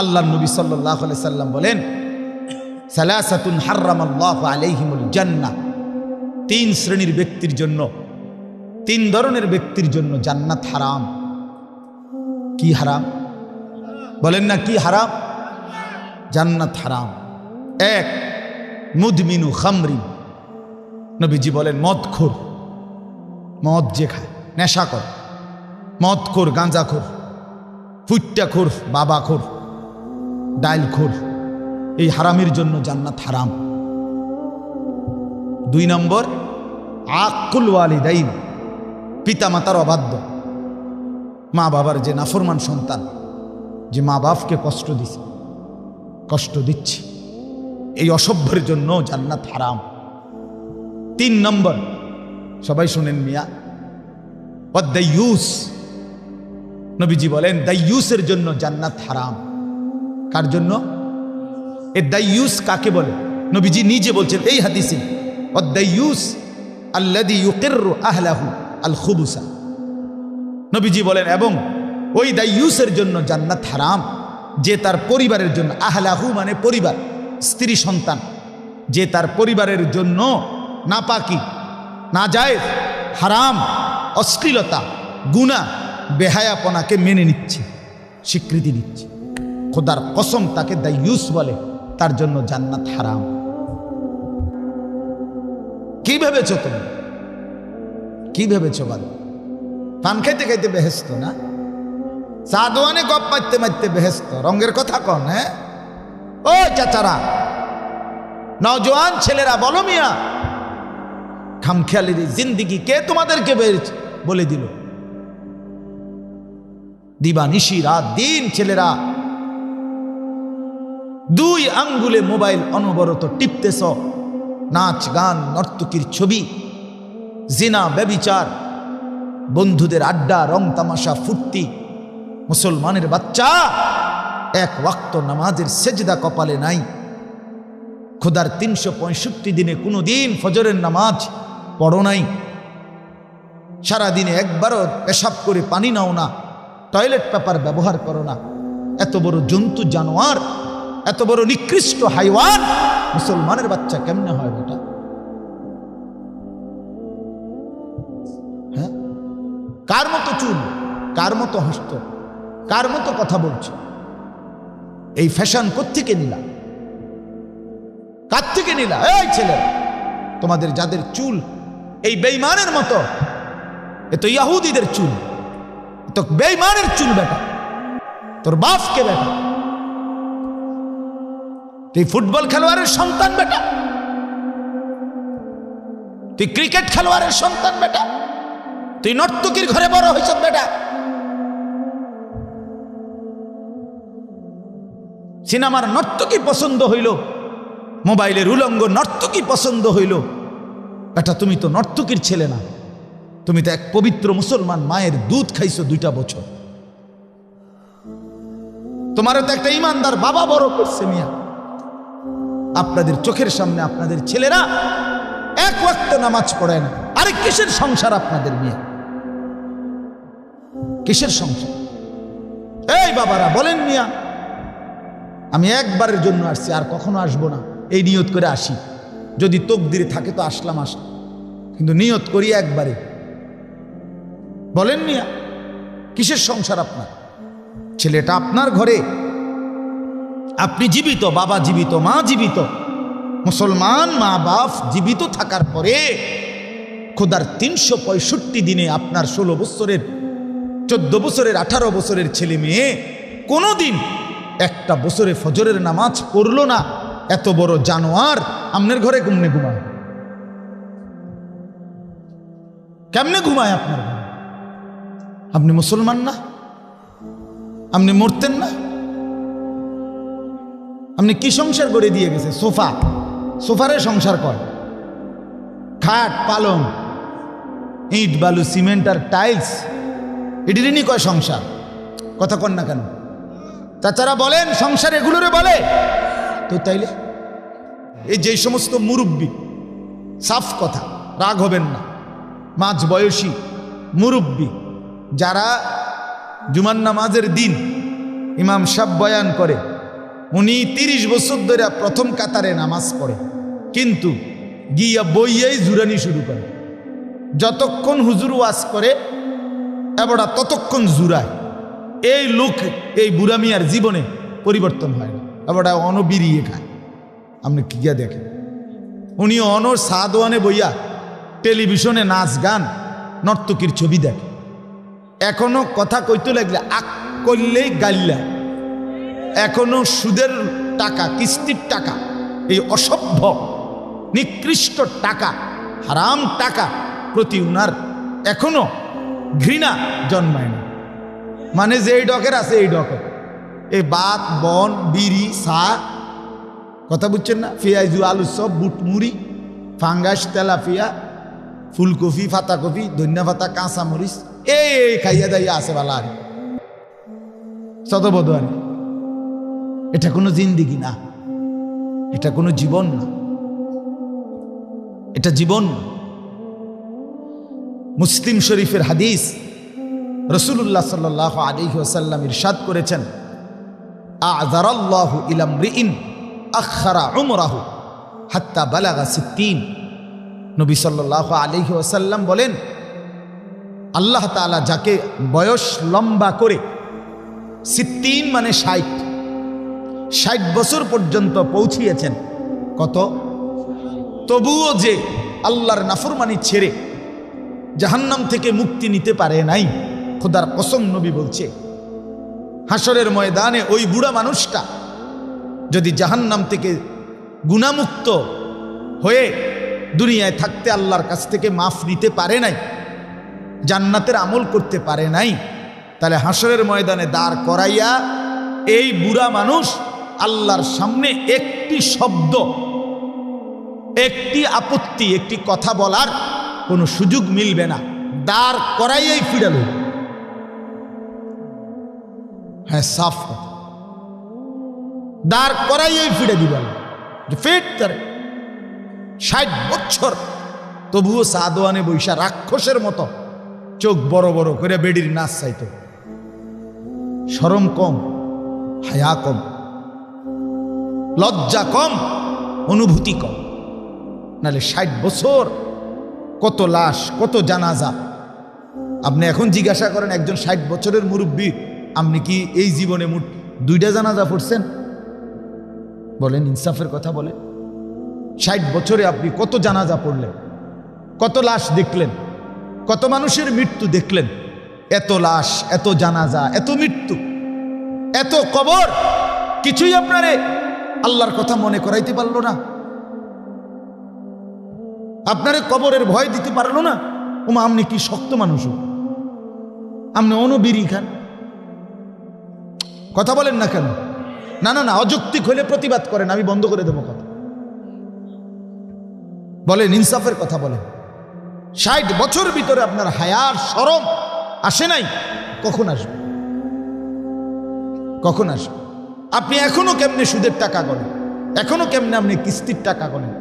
আল্লাহ নবী সাল্লাল্লাহু আলাইহি সাল্লাম বলেন, সালাসাতুন হারামাল্লাহু আলাইহিমুল জান্নাহ, তিন শ্রেণীর ব্যক্তির জন্য, তিন ধরনের ব্যক্তির জন্য জান্নাত হারাম। কি হারাম বলেন না? কি হারাম? জান্নাত হারাম। এক, মুদমিনু খামরিন, নবীজি বলেন মদখোর, মদ যে খায়, নেশাখোর, মদখোর, গাঁজাখোর, ফুট্টাখোর, বাবাখোর, ডাইলখোর, এই হারামের জন্য জান্নাত হারাম। দুই নম্বর, আকুল ওয়ালিদাইন, পিতা মাতার অবাধ্য, মা বাবার যে নাফরমান সন্তান, যে মা বাপকে কষ্ট দিছে, কষ্ট দিচ্ছে, এই অসভ্যের জন্য জান্নাত হারাম। তিন নম্বর, সবাই শুনেন মিয়া, ওয়াদাইয়ুস, নবীজি বলেন দাইয়ুসের জন্য জান্নাত হারাম। কার জন্য? এ দাইয়ুস কাকে বলে? নবীজি নিজে বলছেন এই হাদিসে, ওয়াদাইয়ুস আল্লাযী ইউকিররু আহলাহু আল খুবুসা। নবীজি বলেন এবং ওই দাইয়ুসের জন্য জান্নাত হারাম, যে তার পরিবারের জন্য, আহলাহু মানে পরিবার, স্ত্রী সন্তান, যে তার পরিবারের জন্য নাপাকি, নাজায়েজ, হারাম, অশ্লীলতা, গুনাহ, বেহায়াপনাকে মেনে নিচ্ছে, স্বীকৃতি দিচ্ছে, খোদার কসম তাকে দাইয়ুস বলে, তার জন্য জান্নাত হারাম। কি ভেবেছ তুমি? কি ভেবেছ বল? পান খাইতে খাইতে বেহেস্ত না, চা দোয়ানে গপ মারতে মারতে বেহেস্ত, রঙের কথা কন? হ্যাঁ ও চাচারা, নওজোয়ান ছেলেরা, বলো মিয়া, খামখেয়ালির জিন্দিগি কে তোমাদেরকে বলে দিল? দিবানিশি রাত দিন ছেলেরা দুই আঙ্গুলে মোবাইল অনবরত টিপতেছ, নাচ গান, নর্তকীর ছবি, জিনা, ব্যভিচার, বন্ধুদের আড্ডা, রং তামাশা, ফুর্তি। মুসলমানের বাচ্চা, এক ওয়াক্ত নামাজের সেজদা কপালে নাই। খোদার 365 দিনে কোনো দিন ফজরের নামাজ পড়ো নাই। সারাদিনে একবারও পেশাব করে পানি নাও না, টয়লেট পেপার ব্যবহার করো না। এত বড় জন্তু জানোয়ার, এত বড় নিকৃষ্ট হাইওয়ান মুসলমানের বাচ্চা কেমনে হয় বেটা? হ্যাঁ, কার মতো চুল, কার মতো হস্ত, কার মতো কথা বলছে? এই ফ্যাশন কোত্থেকে নিলা? কার থেকে নিলা? এই ছেলেরা, তোমাদের যাদের চুল এই বেঈমানের মতো, এ তো ইহুদিদের চুল, এ তো বেঈমানের চুল বেটা। তোর বাপকে বেটা, তুই ফুটবল খেলোয়াড়ের সন্তান বেটা, তুই ক্রিকেট খেলোয়াড়ের সন্তান বেটা, তুই নর্তকীর ঘরে বড় হয়েছ বেটা। সিনেমার নর্তকী পছন্দ হইল, মোবাইলের উলঙ্গ নর্তকী পছন্দ হইল, বেটা তুমি তো নর্তকীর ছেলে না, তুমি তো এক পবিত্র মুসলমান মায়ের দুধ খাইছো 2টা বছর। তোমারও তো একটা ইমানদার বাবা বড় করছে মিয়া। আপনাদের চোখের সামনে আপনাদের ছেলেরা এক ওয়াক্ত নামাজ পড়ে না। আরে কিসের সংসার আপনাদের মিয়া? কিসের সংসার? এই বাবারা বলেন মিয়া, আমি একবারের জন্য আসছি, আর কখনো আসবো না, এই নিয়ত করে আসি। যদি তকদিরে থাকে তো আসলাম, কিন্তু নিয়ত করি একবারে। বলেন মিয়া, কিসের সংসার আপনার? ছেলেটা আপনার ঘরে, আপনি জীবিত, বাবা জীবিত, মা জীবিত, মুসলমান মা বাপ জীবিত থাকার পরে খোদার 365 দিনে আপনার 16 বছরের, 14 বছরের, 18 বছরের ছেলে মেয়ে কোনোদিন একটা বছরে ফজরের নামাজ পড়লো না। এত বড় জানোয়ার আপনার ঘরে কেমনে ঘুমায়? কেমনে ঘুমায় আপনার ঘরে? আপনি মুসলমান না? আপনি মরতেন না? আপনি কি সংসার করে দিয়ে গেছে? সোফা, সোফারে সংসার কর, খাট, পালং, ইট, বালু, সিমেন্ট আর টাইলস, এটিরই কয় সংসার। কথা কন না কেন? চাচারা বলেন সংসার এগুলোরে বলে তো? তাইলে এই যে সমস্ত মুরব্বী, সাফ কথা, রাগ হবেন না, মাঝ বয়সী মুরব্বী যারা জুমার নামাজের দিন ইমাম সাহেব বয়ান করে, উনি 30 বছর ধরে প্রথম কাতারে নামাজ পড়ে, কিন্তু গিয়া বইয়াই জুরানি শুরু করে। যতক্ষণ হুজুর ওয়াজ করে এবারটা ততক্ষণ জুরায়। এই লোক, এই বুড়া মিয়ার জীবনে পরিবর্তন হয় না, এবারটা অনবিরিয়ে খায়। আপনি কি গিয়া দেখেন, উনি অনর সাদওয়ানে বইয়া টেলিভিশনে নাচ গান নর্তকীর ছবি দেখে। এখনো কথা কইতে লাগলে আক করলেই গাইলা, এখনো সুদের টাকা, কিস্তির টাকা, এই অসভ্য নিকৃষ্ট টাকা, হারাম টাকা প্রতি উনার এখনো ঘৃণা জন্মায় না। মানে যে এই ডকের আছে এই ডকের, এই বাত বন বিড়ি চা, কথা বুঝছেন না, পেঁয়াজু আলু সব, বুট মুড়ি, ফাঙ্গাস, তেলাপিয়া, ফুলকপি, ফাতাকপি, ধনিয়া পাতা, কাঁচা মরিচ, এই খাইয়া দাইয়া আছে বালা আর শতবধ আর। এটা কোনো জিন্দিগি না, এটা কোনো জীবন না, এটা জীবন না। মুসলিম শরীফের হাদিস, রাসূলুল্লাহ সাল্লাল্লাহু আলাইহি ওয়াসাল্লাম ইরশাদ করেছেন, আ'যারাল্লাহু ইলা মরিইন আখারা উমরাহু হাত্তা বালাগা 60। নবী সাল্লাল্লাহু আলাইহি ওয়াসাল্লাম বলেন, আল্লাহ তাআলা যাকে বয়স লম্বা করে 60 মানে 60 বছর পর্যন্ত পৌঁছিয়েছেন, কত, তবুও যে আল্লাহর নাফরমানি ছেড়ে জাহান্নাম থেকে মুক্তি নিতে পারে নাই, খোদার কসম নবী বলছে, হাসরের ময়দানে ওই বুড়া মানুষটা যদি জাহান্নাম থেকে গুনাহমুক্ত হয়ে দুনিয়ায় থাকতে আল্লাহর কাছ থেকে মাফ নিতে পারে নাই, জান্নাতের আমল করতে পারে নাই, তাহলে হাসরের ময়দানে দাঁড় করাইয়া এই বুড়া মানুষ আল্লাহর সামনে একটি শব্দ, একটি আপত্তি, একটি কথা বলার কোনো সুযোগ মিলবে না, দাঁড় করাইয়াই ফিরাল। হ্যাঁ, সাফ কথা, দাঁড় করাইয়াই ফিরে দিবেন। ফিট তার 60 বছর, তবুও সাদওয়ানে বৈশা রাক্ষসের মতো চোখ বড় বড় করে বেডির নাচ চাইত। শরম কম, হায়া কম, লজ্জা কম, অনুভূতি কম। নাহলে 60 বছর কত লাশ, কত জানাজা। আপনি এখন জিজ্ঞাসা করেন একজন 60 বছরের মুরব্বী, আপনি কি এই জীবনে মোট 2টা জানাজা পড়ছেন? বলেন, ইনসাফের কথা বলেন। 60 বছরে আপনি কত জানাজা পড়লেন, কত লাশ দেখলেন, কত মানুষের মৃত্যু দেখলেন? এত লাশ, এত জানাজা, এত মৃত্যু, এত কবর, কিছুই আপনারে আল্লাহর কথা মনে করাইতে পারলো না, আপনারে কবরের ভয় দিতে পারলো না। ওমা, আপনি কি শক্ত মানুষ, আপনি অনবিরি খান, কথা বলেন না কেন? না না না, অযৌক্তিক হলে প্রতিবাদ করেন, আমি বন্ধ করে দেবো কথা। বলেন, ইনসাফের কথা বলেন। 60 বছর ভিতরে আপনার হায়ার শরম আসে নাই, কখন আসবে? কখন আসবে? আপনি এখনো কেমনে সুদের টাকা গণেন, এখনো কেমনে আপনি কিস্তির টাকা গণেন,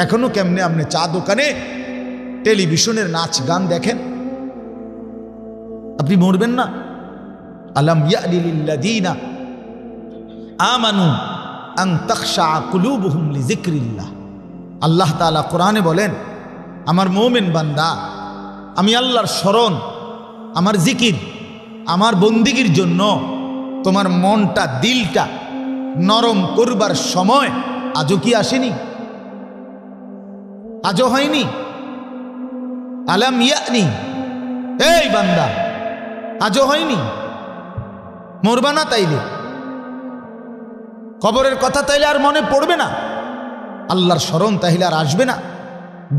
এখনো কেমনে আপনি চা দোকানে টেলিভিশনের নাচ গান দেখেন? আপনি মরবেন না? আলাম ইয়ানি লিল্লাযীনা আমানু আন তাখশা কুলুবুহুম লিযিকরিল্লাহ। আল্লাহ তাআলা কোরআনে বলেন, আমার মুমিন বান্দা, আমি আল্লাহর স্মরণ, আমার জিকির, আমার বন্দিগির জন্য তোমার মনটা, দিলটা নরম করবার সময় আজও কি আসেনি? আজও হয়নি? আলাম ইয়ানি, এই বান্দা, আজও হয়নি? মরবা না তাইলে? কবরের কথা তাইলে আর মনে পড়বে না? আল্লাহর স্মরণ তাইলে আর আসবে না?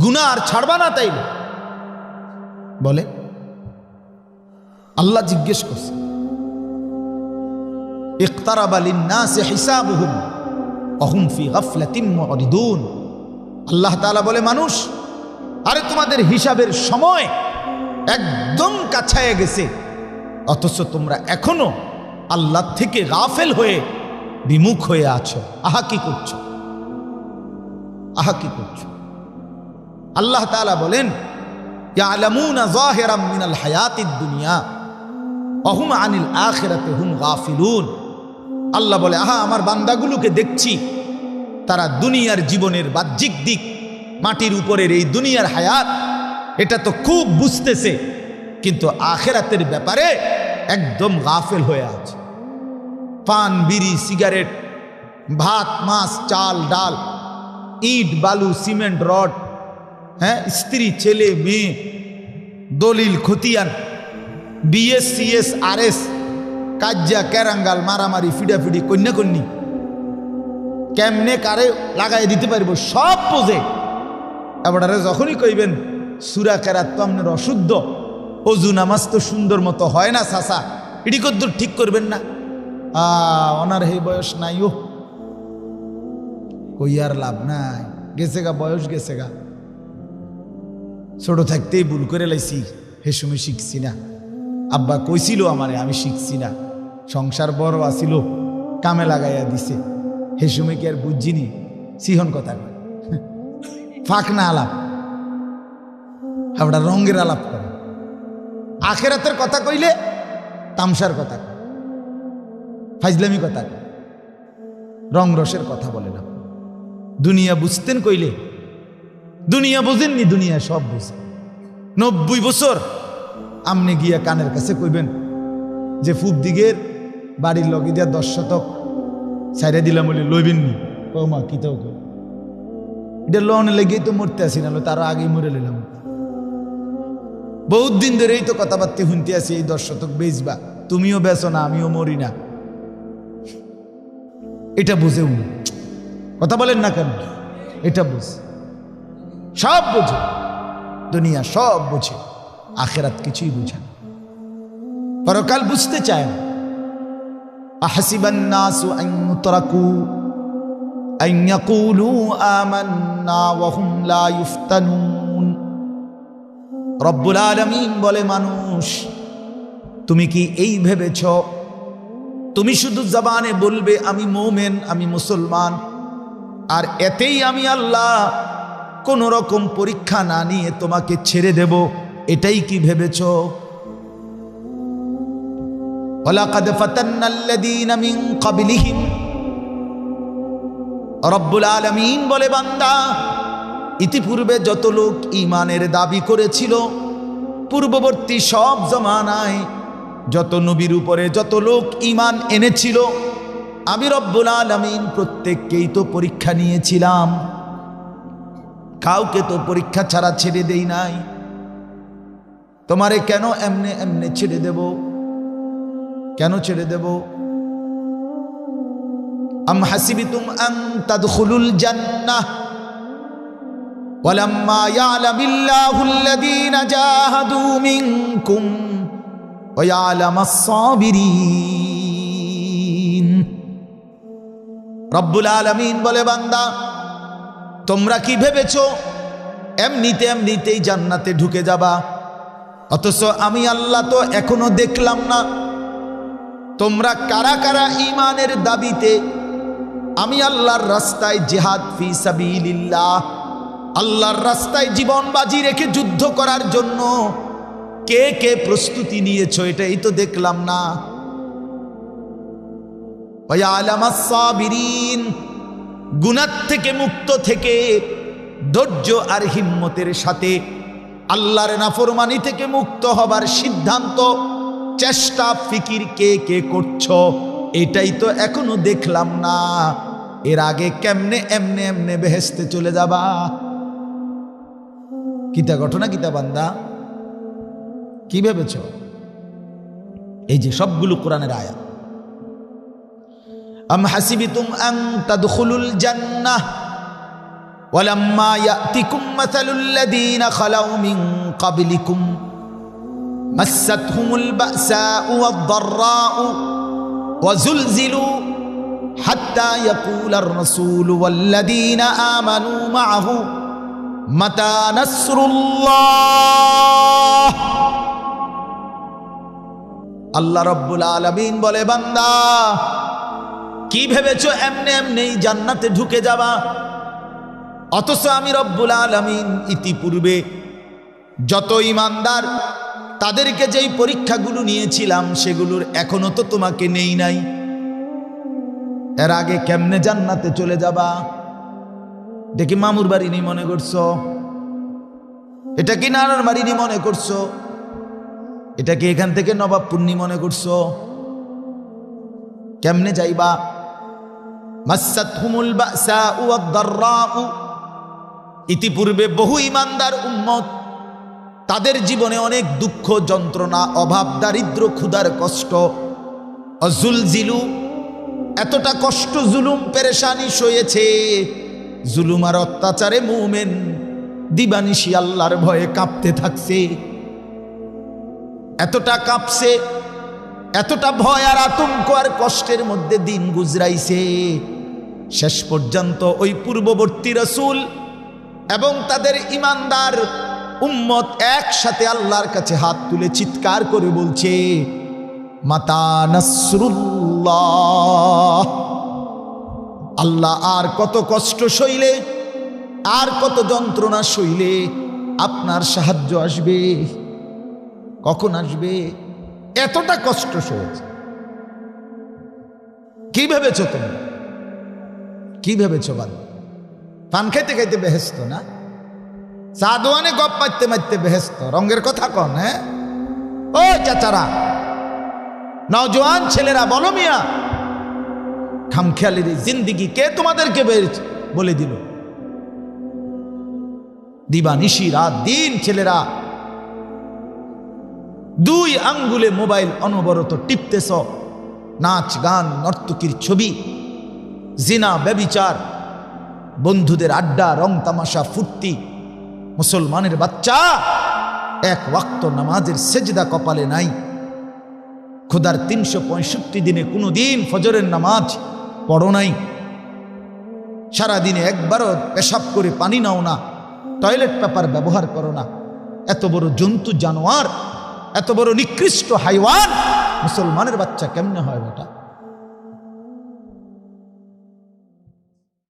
গুনাহ আর ছাড়বা না তাইলে? বলে আল্লাহ জিজ্ঞেস করছে, ইকতারাবা লিন্নাসি হিসাবুহুম ওয়া হুম ফি গাফলাতিন মুরিদুন। আল্লাহ তাআলা বলে, মানুষ, আরে তোমাদের হিসাবের সময় একদম কাছায় গেছে, অথচ তোমরা এখনো আল্লাহ থেকে গাফেল হয়ে বিমুখ হয়ে আছো। আহা কি করছো, আহা কি করছো? আল্লাহ তাআলা বলেন, ইয়ালামুনা যাহিরাম মিনাল হায়াতিদ দুনিয়া অহুম আনিল আখিরাতে হুম গাফিলুন। আল্লাহ বলে, আহা আমার বান্দাগুলোকে দেখছি, তারা দুনিয়ার জীবনের বাহ্যিক দিক, মাটির উপরের এই দুনিয়ার হায়াত, এটা তো খুব বুঝতেছে, কিন্তু আখিরাতের ব্যাপারে একদম গাফেল হয়ে আছে। পান, বিড়ি, সিগারেট, ভাত, মাছ, চাল, ডাল, ইট, বালু, সিমেন্ট, রড, হ্যাঁ, স্ত্রী, ছেলে, মেয়ে, দলিল, খতিয়ান, বিএস, সিএস, আরএস, কাজ্জা, ক্যারাঙ্গাল, মারামারি, ফিডাফিডি, কন্যাকন্যি, কেমনে কারে লাগাই দিতে পারবো সব বোঝে। এবারে যখনই কইবেন সূরা কেরাত তো আপনার অশুদ্ধ, অজু নামাজ তো সুন্দর মতো হয় না চাচা, এটি কদ্দুর ঠিক করবেন না, ওনার হে বয়স নাই, ও কই আর লাভ নাই, গেছে গা, বয়স গেছে গা। ছোট থাকতেই ভুল করে লাইছি, হে সময় শিখছি না, আব্বা কইছিল আমারে, আমি শিখছি না, সংসার বড় আসিল, কামে লাগাইয়া দিছে, হে সময় কি আর বুঝিনি, সিহন কথা কয়, ফাঁক না আলাপ, আমরা রঙের আলাপ করে। আখেরাতের কথা কইলে তামসার কথা কয়, ফাইজলামি কথা কয়, রং রসের কথা বলে না। দুনিয়া বুঝতেন কইলে, দুনিয়া বুঝেননি, দুনিয়া সব বুঝে। 90 বছর আমনে গিয়া কানের কাছে কইবেন যে ফুব দিগের বাড়ির লগে দিয়া 10 শতক ছাইড়া দিলাম বলে লইবেন নি, ও মা কি তো এটা লোনে লেগেই তো মরতে আসি, না তারও আগেই মরে নিলাম। বহুত দিন ধরেই তো কথাবার্তা শুনতে আসি, এই 10 শতক বেচবা, তুমিও বেচো না, আমিও মরি না, এটা বুঝেও না। কথা বলেন না কেন? এটা বুঝ, সব বোঝে, দুনিয়া সব বোঝে, আখেরাত কিছুই বুঝে না, পরকাল বুঝতে চায় না। আহসিবান নাসু আন ইউতরাকু আন ইয়াকুলু আমান্না ওয়া হুম লা ইফতানুন। রব্বুল আলামিন বলে, মানুষ তুমি কি এই ভেবেছ তুমি শুধু জবানে বলবে আমি মুমিন, আমি মুসলমান, আর এতেই আমি আল্লাহ কোন রকম পরীক্ষা না নিয়ে তোমাকে ছেড়ে দেব, এটাই কি ভেবেছ? ওয়ালাকাদ ফাতান্নাল্লাযীনা মিন ক্বাবলিহিম। রব্বুল আলামিন বলে, বান্দা ইতিপূর্বে যত লোক ঈমানের দাবি করেছিল, পূর্ববর্তী সব জমানায় যত নবীর উপরে যত লোক ঈমান এনেছিল, আমি রব্বুল আলামিন প্রত্যেককেই তো পরীক্ষা নিয়েছিলাম, কাউকে তো পরীক্ষা ছাড়া ছেড়ে দেই নাই। তোমারে কেন এমনে এমনে ছেড়ে দেব? কেন ছেড়ে দেব? আম হাসিবিতুম আন তাদখুলুল জান্নাহ ওয়ালাম্মা ইয়ালামিল্লাহুল্লাযীনা জাহাদু মিনকুম ওয়া ইয়ালামাস সাবিরিন। রব্বুল আলামিন বলে, বান্দা তোমরা কি ভেবেছো এমনিতে এমনিতেই জান্নাতে ঢুকে যাবা? অথচ আমি আল্লাহ তো এখনো দেখলাম না তোমরা কারা কারা ঈমানের দাবিতে আমি আল্লাহর রাস্তায় জিহাদ ফি সাবিলিল্লাহ, আল্লাহর রাস্তায় জীবন বাজি রেখে যুদ্ধ করার জন্য কে কে প্রস্তুতি নিয়েছো, এটাই তো দেখলাম না। ওয়া ইয়ালামাস সাবিরিন, গুনাহ থেকে মুক্ত থেকে ধৈর্য আর হিম্মতের সাথে আল্লাহর নাফরমানি থেকে মুক্ত হবার সিদ্ধান্ত, চেষ্টা, ফিকির কে কে করছো, এটাই তো এখনো দেখলাম না। এর আগে কেমনে এমনে এমনে বেহেশতে চলে যাবা? কিতা ঘটনা, কিতা বান্দা, কি ভেবেছ? এই যে সবগুলো কোরআনের আয়াত। আম হাসিবিতুম আন তাদখুলুল জান্নাহ ওয়ালাম্মা ইয়াতিকুম মাসালুল লাযীনা খালাউ মিন ক্বাবলিকুম মাসাতহুমুল বাসাউ ওয়াদ-দাররাউ ওয়াজুলজিলু হাত্তা ইয়াকুলার রাসূলু ওয়াল্লাযীনা আমানু মা'আহু মাতা নাসরুল্লাহ। আল্লাহ রাব্বুল আলামিন বলে, বান্দা কি ভেবেছো এমনে এমনেই জান্নাতে ঢুকে যাবা? অথচ আমি রব্বুল আলামিন ইতিপূর্বে যত ঈমানদার তাদেরকে যেই পরীক্ষাগুলো নিয়েছিলাম সেগুলোর এখনো তো তোমাকে নেই নাই। এর আগে কেমনে জান্নাতে চলে যাবা? দেখি মামুর বাড়ি নি মনে করছো? এটা কি নানার বাড়ি নি মনে করছো? এটা কি এখান থেকে নবাবপুর নি মনে করছো? কেমনে যাইবা? মাসাতহুমুল বাসাউ ওয়াদ-দাররাউ, ইতিপূর্বে বহু ইমানদার উম্মত তাদের জীবনে অনেক দুঃখ যন্ত্রণা, অভাব, দারিদ্র, ক্ষুধার কষ্ট, অজুলজিলু, এতটা কষ্ট, জুলুম পেরেশানি সয়েছে। জুলুম আর অত্যাচারে মুমিন দিবানিশি আল্লাহর ভয়ে কাঁপতে থাকছে। এতটা কাঁপছে, এতটা ভয় আর আতঙ্ক আর কষ্টের মধ্যে দিন গুজরাইছে। শেষ পর্যন্ত ওই পূর্ববর্তী রাসূল এবং তাদের ইমানদার উম্মত একসাথে আল্লাহর কাছে হাত তুলে চিৎকার করে বলছে, মাতা নাসরুল্লাহ, আল্লাহ আর কত কষ্ট সইলে, আর কত যন্ত্রণা সইলে আপনার সাহায্য আসবে? কখন আসবে? এতটা কষ্ট সয়েছে। কি ভেবেছ তুমি? কি ভেবেছ? বাদ পান খাইতে খাইতে বেহেস্ত না, চা দোয়ানে গপ মারতে মারতে বেহেস্ত। রঙের কথা কন? হ্যাঁ ও চাচারা, নওজোয়ান ছেলেরা, বলো মিয়া, খামখেয়ালির জিন্দিগি কে তোমাদেরকে বলে দিল? দিবানিশি রাত দিন ছেলেরা দুই আঙ্গুলে মোবাইল অনবরত টিপতেছ, নাচ গান, নর্তকীর ছবি, জিনা, ব্যভিচার, বন্ধুদের আড্ডা, রং তামাশা, ফুর্তি। মুসলমানের বাচ্চা এক ওয়াক্ত নামাজের সেজদা কপালে নাই। খোদার 365 দিনে কোনো দিন ফজরের নামাজ পড়ো নাই। সারাদিনে একবারও পেশাব করে পানি নাও না, টয়লেট পেপার ব্যবহার করো না। এত বড় জন্তু জানোয়ার, এত বড় নিকৃষ্ট হাইওয়ান মুসলমানের বাচ্চা কেমনে হয় বেটা?